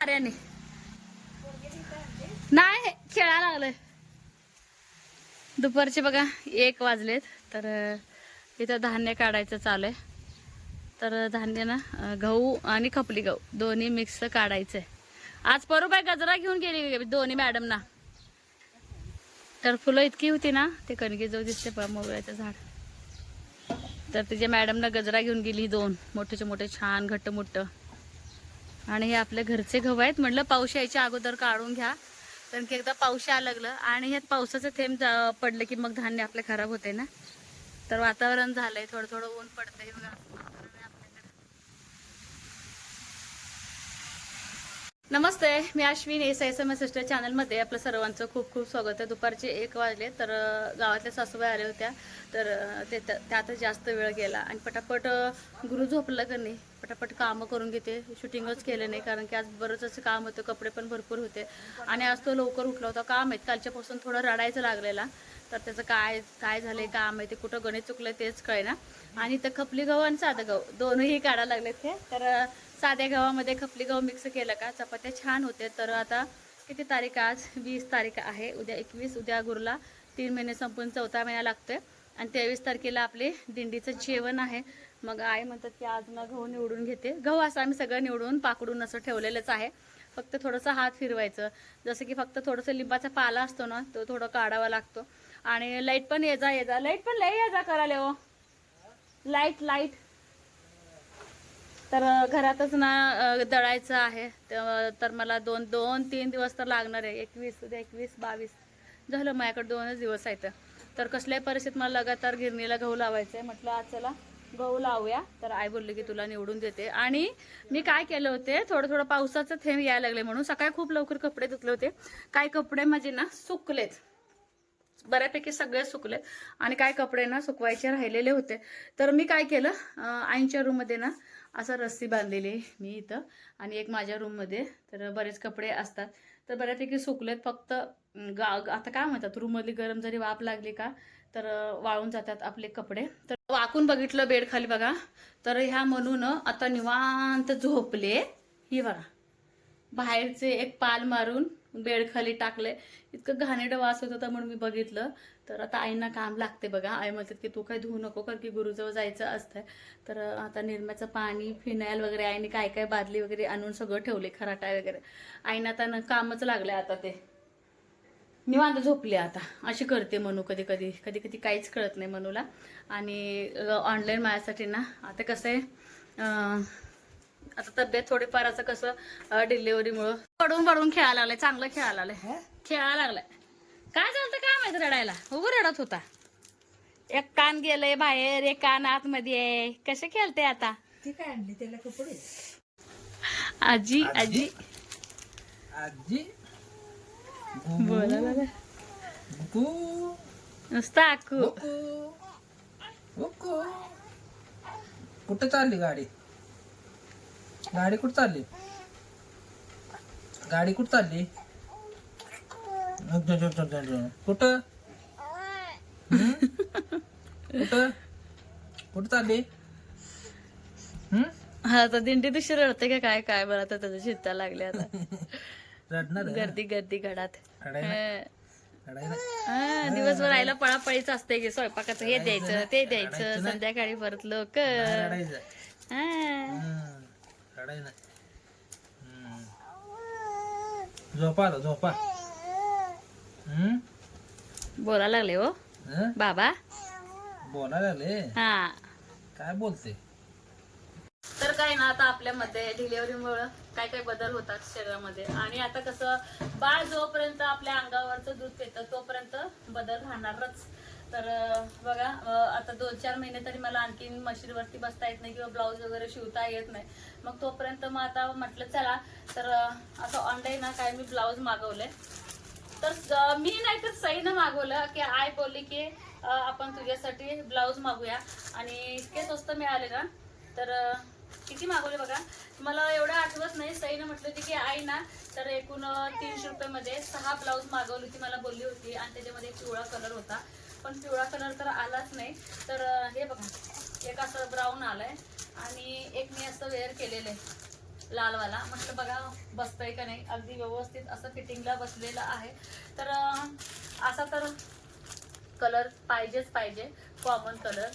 अरे नाही खेळायला लागलोय. दुपारचे बघा 1 वाजलेत. तर इथं धान्य काढायचं चालू आहे. तर धान्य ना गहू आणि खपली गहू दोन्ही मिक्स काढायचंय. आज परूबाई गजरा घेऊन गेली दोन्ही मॅडम ना. तर फुलं इतकी होती ना ते कणगी जाऊ दिसते बघा मोगऱ्याचं झाड. तर तिच्या मॅडमना गजरा घेऊन गेली 2 मोठे मोठे छान घट्ट मोठं. आणि हे आपल्या घरचे गहू आहेत. म्हटलं पाऊस यायच्या अगोदर काढून घ्या कारण की एकदा पाऊस यायला लागलं आणि ह्यात पावसाचं थेंब पडलं की मग धान्य आपले खराब होते ना. तर वातावरण झालंय थोडं थोडं ऊन पडतंय बघा. नमस्ते, मी अश्विनी एस सिस्टर चॅनलमध्ये आपलं सर्वांचं खूप खूप स्वागत आहे. दुपारचे 1 वाजले. तर गावातल्या सासूबाई आल्या होत्या. तर त्यातच जास्त वेळ गेला आणि पटापट गुरु झोपलं का नाही पटापट कामं करून घेते. शूटिंगच केलं नाही कारण की आज बरंच असं काम होतं. कपडे पण भरपूर होते आणि आज तो लवकर उठला होता. काम आहे कालच्यापासून थोडं रडायचं लागलेला. तर त्याचं काय काय झालंय काम आहे ते कुठं गणित चुकलंय तेच कळेना. आणि इथं खपली गहू आणि साधं गहू दोन्ही काढायला लागलेत ते. तर साध्या गव्हामध्ये खपली गहू मिक्स केलं का चपात्या छान होते. तर आता किती तारीख आज 20 तारीख आहे. उद्या 21, उद्या गुरुला 3 महिने संपून 4था महिना लागतोय. आणि 23 तारखेला आपले दिंडीचं जेवण आहे. मग आई म्हणतात की आज ना गहू निवडून घेते. गहू असं आम्ही सगळं निवडून पाकडून असं ठेवलेलंच आहे. फक्त थोडंसं हात फिरवायचं. जसं की फक्त थोडंसं लिंबाचा पाला असतो ना तो थोडं काढावा लागतो. आणि लाईट पण ये जा लाईट पण लई ये जा करायला हो. लाईट तर घरातच ना दळायचं आहे. तर मला 2-3 दिवस तर लागणार आहे. 21 उद्या 21 22 झालं माझ्याकडे 2च दिवस आहेत. तर कसल्याही परिस्थितीत मला लगातार गिरणीला गहू लावायचं आहे. म्हटलं आज चला गहू लावूया. तर आई बोलली की तुला निवडून देते. आणि मी काय केलं होते थोडं थोडं पावसाचं थेंब यायला लागले म्हणून सकाळी खूप लवकर कपडे धुतले होते. काही कपडे माझे ना सुकलेत, बऱ्यापैकी सगळे सुकले आणि काय कपडे ना सुकवायचे राहिलेले होते. तर मी काय केलं आईंच्या रूममध्ये ना असं रस्सी बांधलेली मी इथं आणि एक माझ्या रूममध्ये. तर बरेच कपडे असतात तर बऱ्यापैकी सुकलेत. फक्त आता काय म्हणतात रूममधली गरम जरी वाफ लागली का तर वाळून जातात आपले कपडे. तर वाकून बघितलं बेड खाली बघा. तर ह्या म्हणून आता निवांत झोपले. ही बघा बाहेरचे एक पाल मारून बेड खाली टाकले. इतकं घाणेरडं वास होत होता म्हणून मी बघितलं. तर आता आईंना काम लागते बघा. आई म्हणतात की तू काय धुवू नको कारण की गुरुजवळ जायचं असतंय. तर आता निरम्याचं पाणी फिनाईल वगैरे आईने काय काय बादली वगैरे आणून सगळं ठेवले खराटा वगैरे. आईनं आता कामच लागले. आता ते निवांत झोपले. आता अशी करते मनू कधी कधी काहीच कळत नाही मनूला. आणि ऑनलाईन माझ्यासाठी ना आता कसं आहे आता तब्येत थोडीफार असं कसं डिलिव्हरीमुळं पडून खेळायला लागलाय. चांगलं खेळायला लागलाय. काय झालं काय माहिती रडायला. रडत होता. एक कान गेलंय बाहेर एक कान आतमध्ये आहे. कसे खेळते आता. ती काय आणली त्याला कपडे. आजी आजी आजी बोला नुसतं आकू. कुठे चालली गाडी. गाडी कुठं चालली. गाडी कुठं चालली. कुठं कुठं कुठं चालली. हा तर दिंडी दिवशी रडते का काय काय बरं. आता त्याच्या चित्ता लागले आता रडणार गर्दी घडात. रडायला दिवसभर आईला पळापळीच असते की स्वयंपाकाचं हे द्यायचं ते द्यायचं. संध्याकाळी परत लोक रडायला. झोपा झोपा. बोलायला लागले हो बाबा. बोलायला लागले. हा काय बोलते. तर काय ना आता आपल्यामध्ये डिलिव्हरीमुळं काय काय बदल होतात शरीरामध्ये. आणि आता कसं बाळ जोपर्यंत आपल्या अंगावरचं दूध पितं तोपर्यंत बदल राहणारच. तर बघा आता 2-4 महिने तरी मला आणखीन मशीनवरती बसता येत नाही किंवा ब्लाऊज वगैरे शिवता येत नाही. मग तोपर्यंत मग आता म्हटलं चला तर असं ऑनलाईन ना काय मी ब्लाऊज मागवले. तर मी नाही तर सईनं मागवलं की आई बोलली की आपण तुझ्यासाठी ब्लाऊज मागूया. आणि इतके स्वस्त मिळाले ना. तर किती मागवले बघा मला एवढं आठवत नाही. सईनं म्हटलं होती की आई ना तर एकूण 300 रुपयामध्ये 6 ब्लाऊज मागवली होती मला बोलली होती. आणि त्याच्यामध्ये पिवळा कलर होता पण पिवळा कलर तर आलाच नाही. तर हे बघा एक असं ब्राऊन आलंय आणि एक मी असं वेअर केलेलं आहे. लालवाला. मस्त बघा बसतंय का नाही, अगदी व्यवस्थित असं फिटिंगला बसलेलं आहे. तर असा तर कलर पाहिजेच पाहिजे, कॉमन कलर,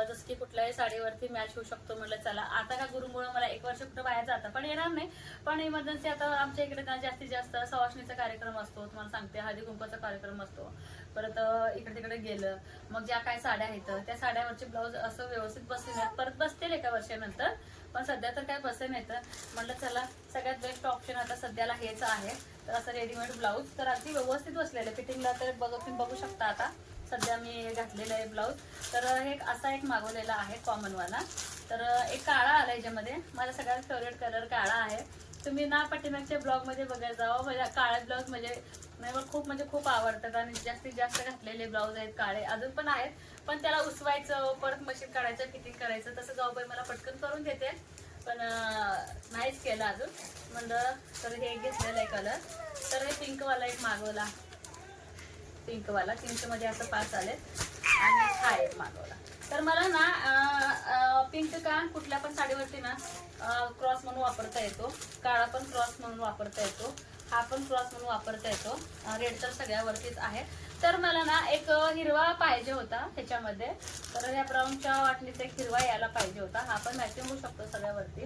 जसं की कुठल्याही साडीवरती मॅच होऊ शकतो. म्हटलं चला आता का गुरुमुळं मला 1 वर्ष कुठं बाहेर जाता पण येणार नाही, पण इमर्जन्सी आता आमच्या इकडे ना जास्तीत जास्त सवासणीचा कार्यक्रम असतो, तुम्हाला सांगते, हळदी कुंकवाचा कार्यक्रम असतो, परत इकडे तिकडे गेलं मग ज्या काय साड्या आहेत त्या साड्यावरचे ब्लाऊज असं व्यवस्थित बसले नाहीत, परत बसतील 1 वर्षानंतर, पण सध्या तर काय बसले नाही. तर म्हटलं चला सगळ्यात बेस्ट ऑप्शन आता सध्याला हेच आहे. तर असं रेडीमेड ब्लाऊज तर अगदी व्यवस्थित बसलेलं फिटिंगला. तर तुम्ही बघू शकता आता सध्या मी घातलेलं आहे ब्लाऊज. तर हे असा एक मागवलेला आहे कॉमनवाला. तर एक काळा आला याच्यामध्ये, माझा सगळ्यात फेवरेट कलर काळा आहे. तुम्ही ना पाठीमागच्या ब्लॉगमध्ये बघायला जावं, म्हणजे काळा ब्लाऊज म्हणजे मला खूप आवडतात आणि जास्तीत जास्त घातलेले ब्लाऊज आहेत काळे, अजून पण आहेत, पण त्याला उसवायचं, परत मशीन काढायचं, फिटिंग करायचं, तसं जाऊबाई मला पटकन करून देते, पण नाहीच केलं अजून म्हणलं. तर हे घेतलेलं आहे कलर. तर हे पिंकवाला एक मागवला, पिंकवाला, पिंकमध्ये असं 5 आले आणि हा एक मागवला. तर मला ना पिंक का कुठल्या पण साडीवरती ना क्रॉस म्हणून वापरता येतो, काळा पण क्रॉस म्हणून वापरता येतो, हा पण क्रॉस म्हणून वापरता येतो, रेड तर सगळ्यावरतीच आहे. तर मला ना एक हिरवा पाहिजे होता ह्याच्यामध्ये. तर ह्या ब्राऊनच्या वाटणीचा एक हिरवा यायला पाहिजे होता, हा पण मॅचिंग होऊ शकतो सगळ्यावरती.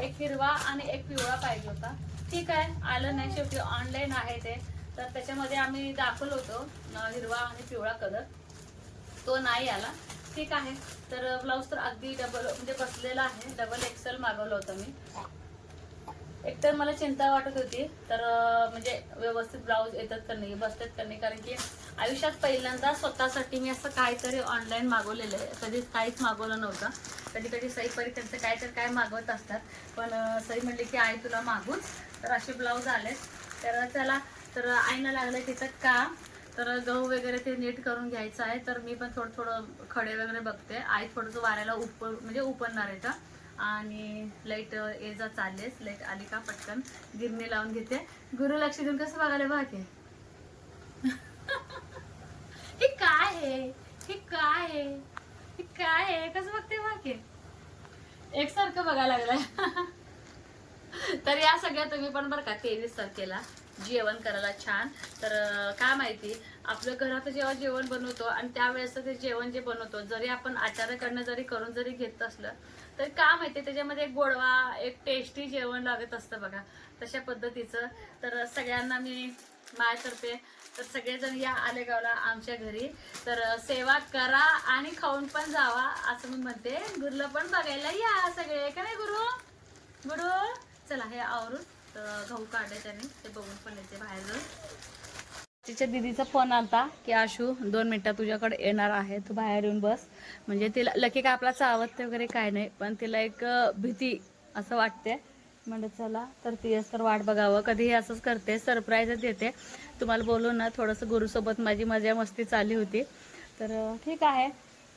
एक हिरवा आणि एक पिवळा पाहिजे होता. ठीक आहे, आलं नाही, शेवटी ऑनलाईन आहे ते. तर त्याच्यामध्ये आम्ही दाखवलं होतं हिरवा आणि पिवळा कलर, तो नाही आला. ठीक आहे, तर ब्लाऊज तर अगदी डबल म्हणजे बसलेला आहे, डबल एक्सेल मागवलं होतं मी. एकतर मला चिंता वाटत होती, तर म्हणजे व्यवस्थित ब्लाऊज येतात का नाही, बसतात का नाही, कारण की आयुष्यात पहिल्यांदा स्वतःसाठी मी असं काहीतरी ऑनलाईन मागवलेलं आहे. कधी काहीच मागवलं नव्हतं. कधी कधी सई परी त्यांचं काय मागवत असतात, पण सई म्हणली की आई तुला मागूच. तर असे ब्लाऊज आलेत. तर चला, तर आईनं लागलं तिथं का, तर गहू वगैरे ते नीट करून घ्यायचं आहे. तर मी पण थोडं खडे वगैरे बघते. आई थोडंसं वाऱ्याला म्हणजे उपणणार आहे का, आणि लाईट ये जा चाललेच, लाईट आली का पटकन गिरणी लावून घेते. गुरु लक्ष देऊन कसं बघायला बाकी हे काय आहे, हे काय आहे, हे काय आहे, कसं बघते बाकी एकसारखं बघायला लागलाय. तर या सगळ्या तुम्ही पण बरं का 23 तारखेला जेवण करायला छान. तर काय माहिती, आपल्या घरात जेव्हा जेवण बनवतो आणि त्यावेळेस ते जेवण जे बनवतो, जरी आपण आचार्याकडनं जरी करून जरी घेत असलं, तर काय माहिती त्याच्यामध्ये एक गोडवा, एक टेस्टी जेवण लागत असतं बघा, तशा पद्धतीचं. तर सगळ्यांना मी माझ्यातर्फे, तर सगळेजण या आलेगावला आमच्या घरी, तर सेवा करा आणि खाऊन पण जावा असं मी म्हणते. गुरुला पण बघायला या सगळे, का नाही गुरु? चला हे आवरून गहू काढले त्याने, ते बघून पण येते बाहेर जाऊन. तिच्या दीदीचा फोन आलता की आशू 2 मिनिटात तुझ्याकडे येणार आहे, तू बाहेर येऊन बस. म्हणजे तिला लकी का आपला चावत वगैरे काय नाही, पण तिला एक भीती असं वाटते. म्हणजे चला, तर ती तर वाट बघावं, कधीही असंच करते, सरप्राईजच देते. तुम्हाला बोलून ना थोडंसं गुरुसोबत माझी मजा मस्ती चालली होती. तर ठीक आहे.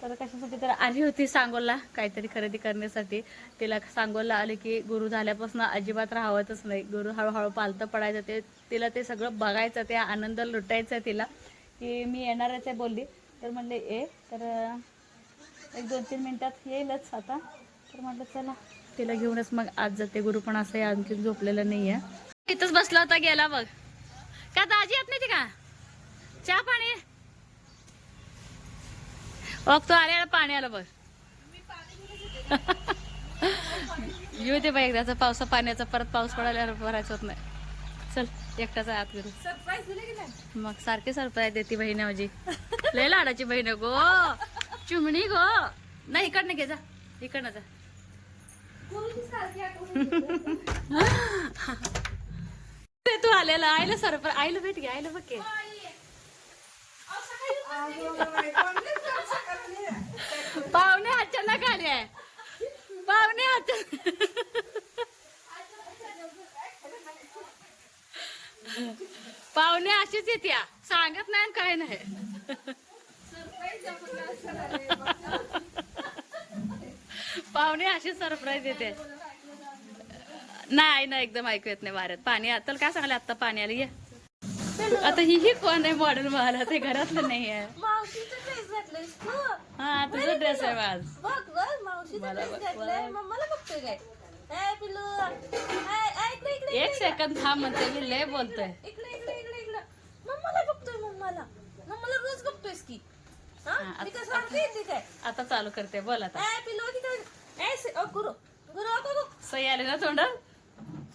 तर कशासाठी तर आली होती सांगोला काहीतरी खरेदी करण्यासाठी. तिला सांगोला आले की गुरु झाल्यापासून अजिबात राहतच नाही, गुरु हळूहळू पालतं पडायचं, ते तिला ते सगळं बघायचं, ते आनंद लुटायचा तिला, की मी येणारच आहे बोलली. तर म्हणले ये, तर 1-2-3 मिनिटात येईलच आता. तर म्हटलं चला तिला घेऊनच मग आज जाते. गुरु पण असं आणखी झोपलेलं नाही आहे, इथंच बसला होता, गेला बघ. का दाजी येत नाही का चहा पाणी? तो आले पाणी आलं बघ. येऊ दे बाई एकदाचा पावसा पाण्याचा, परत पाऊस पडायला भरायचं होत नाही. चल एकटाच आत गेलो. सरप्राईज दिले की नाही? मग सारखे सरप्राईज देते बहीण माझी, लय लाडाची बहीण गो, चिमणी गो. नाही इकडनं घे, जा इकडनं जा. तू आलेला आईला सरप्राईज, आईला भेट घे, आईला बघ की. पाहुणे अचानक आले, पाहुणे अचानक. पाहुणे अशीच येत्या, सांगत नाही काय नाही. पाहुणे अशी सरप्राईज देते. नाही ना, एकदम ऐकू येत नाही वाऱ्यात. पाणी आता काय सांगले, आता पाणी आलं. ये आता ही कोण आहे मॉडेल, मला ते घरातलं नाही आहे. मावशीचा ड्रेस घातलायस तू? हा तुझा ड्रेस आहे आज. बघ बघ, मावशीचा ड्रेस घातलाय, मम्माला बघतोय काय? ए पिल्लू इकडे इकडे एक सेकंद थांब म्हणते मी लय बोलतोय. इकडे इकडे इकडे इकडे मम्माला बघतोय मम्माला रोज बघतोयस की हा हा, मी कसं सांगते येते काय आता चालू करते बोल आता. ए पिल्लू तिकडे गुरु गुरु सही आले ना तोंडात.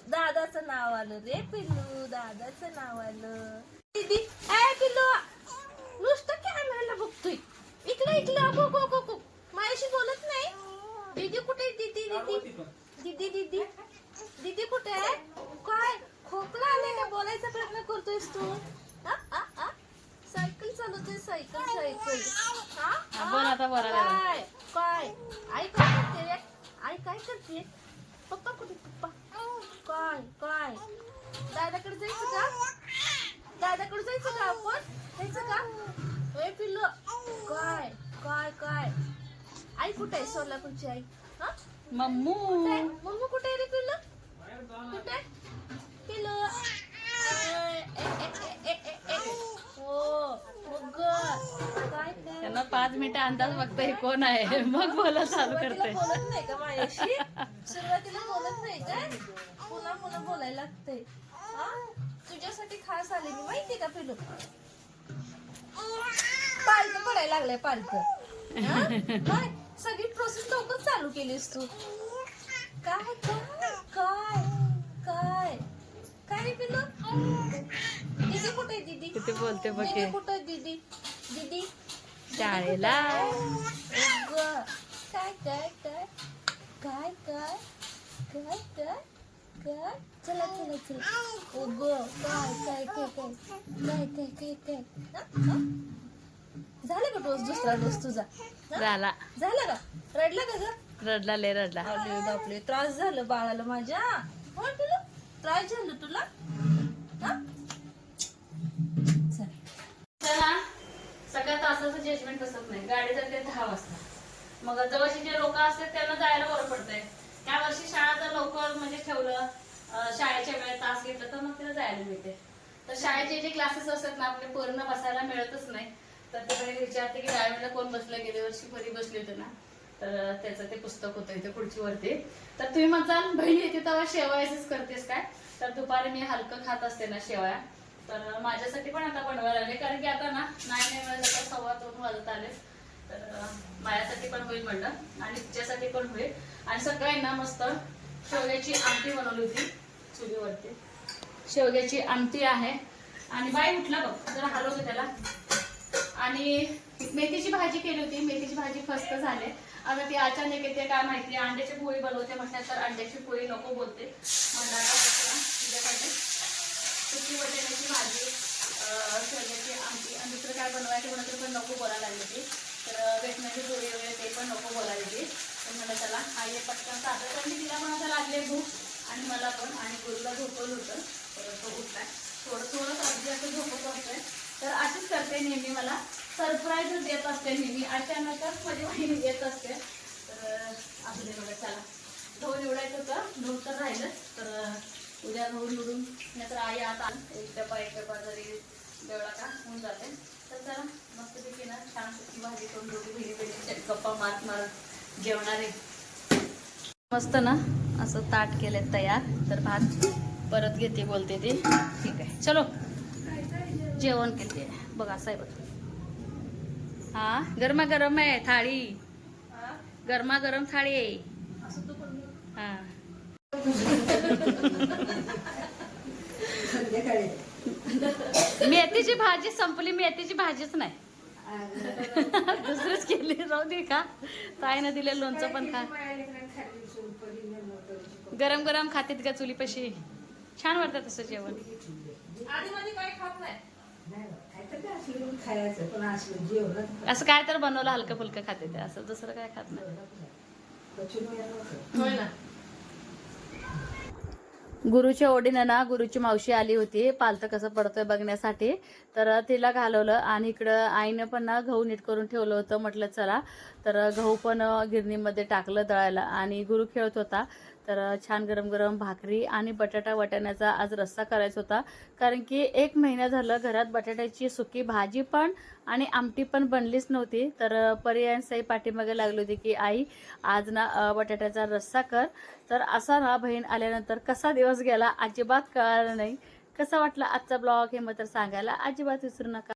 दादाचं नाव आलं रे पिल्लू दादाचं नाव आलं. दीदी ए पिल्लू नुसतं कॅमेराला बघतोय. इकडे इकडे गो गो गो गो माझ्याशी बोलत नाही. दीदी कुठे दीदी दीदी दीदी दीदी दीदी कुठे आहे. काय खोकला आले का बोलायचा प्रयत्न करतोयस तू. सायकल चालवतोय सायकल सायकल हा, बोल आता बोलायला लाग. काय काय आई काय करते रे. आई काय करते. पप्पा कुठे पप्पा काय काय दादाकडे जायचं का. दादाकडे जायचं का आपण जायचं का. ए पिल्लू काय काय काय आई कुठे आहे. सोलापूरची आई हा मम्मू मम्मी कुठे आहे रे पिल्लू कुठे पिल्लू. हो मग काय काय त्यांना 5 मिनिटं अंदाज बघतोय कोण आहे मग बोला चालू सुरुवातीला करते. बोलत नाही का माझ्याशी. सुरुवातीला बोलत नाही काय पुन्हा पुन्हा बोलायला लागतंय. हा तुझ्यासाठी खास आले मी माहितीये का पिलू. पालक पडायला लागलंय पालक. काय सगळी प्रोसेस लवकर चालू केलीस तू. काय काय काय काय काय रे पिलू. दीदी कुठे आहे दीदी. किती बोलते बघ दीदी हे. कुठे आहे दीदी दीदी शाळेला उग. काय काय काय काय काय काय काय काय चला चला चला उग. काय काय काय काय काय काय काय काय हा? हा? झालं का डोस दुसरा डोस तुझा हा? झाला. झाला का रडला का ग. रडला लय रडला. अरे बापरे त्रास झालं बाळाला माझ्या. हो तुला त्रास झालं तुला हा? चल. चला सगळ्यात तासाचं जजमेंट बसत नाही. गाडी जाते 10 वाजता. मग जवळचे जे लोक असतात त्यांना जायला बरं पडतंय. त्या वर्षी शाळा जर लवकर म्हणजे ठेवलं शाळेच्या वेळेत तास घेतलं तर मग तिला जायला मिळते. तर शाळेचे जे क्लासेस असतात ना आपले पूर्ण बसायला मिळतच नाही. तर ते पहिले विचारते की डायमंडला कोण बसलं. गेल्या वर्षी घरी बसले होते ना तर त्याचं ते पुस्तक होतं इथे खुर्चीवरती. तर तुम्ही म्हणताल बहिणी येते तेव्हा शेवयाचीच करतेस काय. तर दुपारी मी हलकं खात असते ना शेवया. तर माझ्यासाठी पण आता बनवायला लागले कारण की आता ना नाही वाजता 2:15 वाजत आले. तर माझ्यासाठी पण होईल म्हणलं आणि तिच्यासाठी पण होईल. आणि सकाळी ना मस्त शेवग्याची आमटी बनवली होती चुलीवरती. शेवग्याची आमटी आहे आणि बाई उठला बघ जरा हलवते त्याला. आणि मेथीची भाजी केली होती. मेथीची भाजी फस्त झाली. आता ती अचानक येते काय माहिती. अंड्याची पोळी बनवते म्हटलं तर अंड्याची पोळी नको बोलते. म्हणलं आता तुझ्यासाठी सुकी बटाट्याची भाजी शेवग्याची आमटी आणि दुसरं काय बनवायचं म्हणत पण नको बोलायला लागली ती. तर बेसनाची पोळी वगैरे ते पण नको बोलायला ती. तर म्हणलं त्याला आई पटकन साधं तर मी तिला पण आता लागले भूक आणि मला पण आणि गुरुला झोपवलं होतं. तर तो उठलाय थोडं थोडं अगदी असं झोपत असतंय. तर अशीच करते नेहमी. मला सरप्राईज देत असते नेहमी. अचानकच माझी बहीण येत असते. तर असू दे बघा. चला गहू निवडायचं होतं. गहू तर राहिलंच. तर उद्या गहू निवडून नाहीतर आई आता एक डबा जरी देवळा का होऊन जाते. तर चला मस्तपैकी ना छान सुकी भाजी करून दोघी बहिणी बहिणी गप्पा मारत जेवणारे. मस्त ना असं ताट केलंय तयार. तर भात परत घेते बोलते ती. ठीक आहे चलो जेवण केले बघा साहेब. हा गरमागरम आहे थाळी. गरमागरम थाळी आहे. हा मेथीची भाजी संपली. मेथीची भाजीच नाही दुसरीच केली. राहू दे का ताईनं दिले लोणचं पण खा. गरम गरम खातेत का चुलीपाशी. छान वाटतं तसं जेवण. आधी मध्ये काय खात नाही. असं काय तर बनवलं हलकं फुलकं खाते ते. असं दुसरं काय खात नाही. होय ना. गुरुच्या ओढीनं ना गुरुची मावशी आली होती पालतं कसं पडतंय बघण्यासाठी. तर तिला घालवलं आणि इकडं आईनं पण ना गहू नीट करून ठेवलं होतं. म्हटलं चला तर गहू पण गिरणीमध्ये टाकलं दळायला आणि गुरु खेळत होता. तर छान गरम गरम भाकरी आणि बटाटा वाटाण्याचा आज रस्सा करायचा होता. कारण की 1 महिना झालं घरात बटाट्याची सुकी भाजी पण आणि आमटी पण बनलीच नव्हती. तर पर्यायी साई पाठीमागे लागली होती की आई आज ना बटाट्याचा रस्सा कर. तर असा ना बहीण आल्यानंतर कसा दिवस गेला अजिबात कळालं नाही. कसा वाटला आजचा ब्लॉग हे मात्र सांगायला अजिबात विसरू नका.